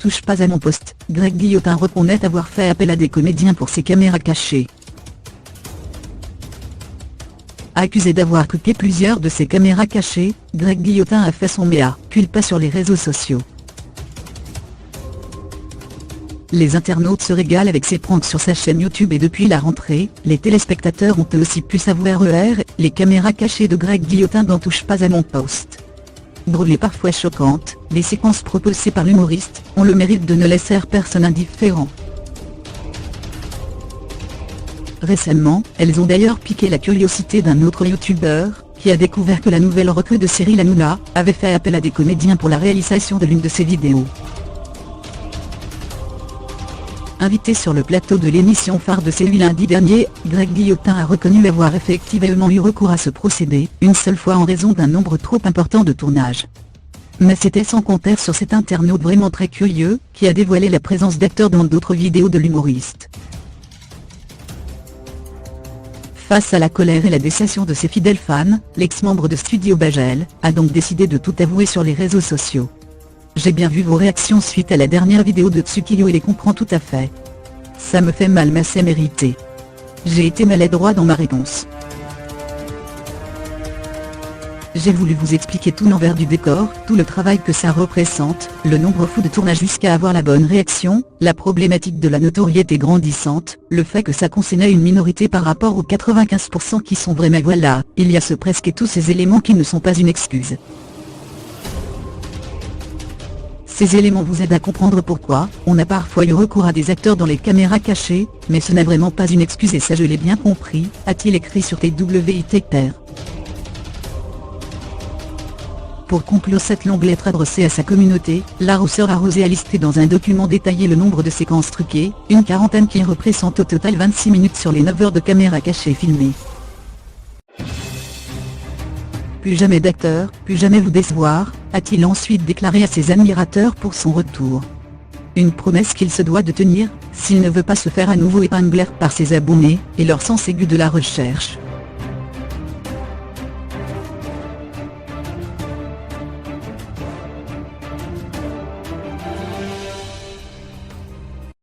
touche pas à mon poste, Greg Guillotin reconnaît avoir fait appel à des comédiens pour ses caméras cachées. Accusé d'avoir coupé plusieurs de ses caméras cachées, Greg Guillotin a fait son mea culpa sur les réseaux sociaux. Les internautes se régalent avec ses pranks sur sa chaîne YouTube et depuis la rentrée, les téléspectateurs ont eux aussi pu savoir les caméras cachées de Greg Guillotin n'en touchent pas à mon poste. Drôles et parfois choquantes, les séquences proposées par l'humoriste ont le mérite de ne laisser personne indifférent. Récemment, elles ont d'ailleurs piqué la curiosité d'un autre youtubeur, qui a découvert que la nouvelle recrue de Cyril Hanouna avait fait appel à des comédiens pour la réalisation de l'une de ses vidéos. Invité sur le plateau de l'émission phare de C8 lundi dernier, Greg Guillotin a reconnu avoir effectivement eu recours à ce procédé, une seule fois en raison d'un nombre trop important de tournages. Mais c'était sans compter sur cet internaute vraiment très curieux, qui a dévoilé la présence d'acteurs dans d'autres vidéos de l'humoriste. Face à la colère et la déception de ses fidèles fans, l'ex-membre de Studio Bagel a donc décidé de tout avouer sur les réseaux sociaux. J'ai bien vu vos réactions suite à la dernière vidéo de Tsukio et les comprends tout à fait. Ça me fait mal mais c'est mérité. J'ai été maladroit dans ma réponse. J'ai voulu vous expliquer tout l'envers du décor, tout le travail que ça représente, le nombre fou de tournages jusqu'à avoir la bonne réaction, la problématique de la notoriété grandissante, le fait que ça concernait une minorité par rapport aux 95% qui sont vrais mais voilà, il y a ce presque et tous ces éléments qui ne sont pas une excuse. Ces éléments vous aident à comprendre pourquoi on a parfois eu recours à des acteurs dans les caméras cachées, mais ce n'est vraiment pas une excuse et ça je l'ai bien compris, a-t-il écrit sur TWITR. Pour conclure cette longue lettre adressée à sa communauté, la rousseur arrosée a listé dans un document détaillé le nombre de séquences truquées, une quarantaine qui représente au total 26 minutes sur les 9 heures de caméra cachée filmées. Plus jamais d'acteur, plus jamais vous décevoir, a-t-il ensuite déclaré à ses admirateurs pour son retour. Une promesse qu'il se doit de tenir, s'il ne veut pas se faire à nouveau épingler par ses abonnés, et leur sens aigu de la recherche.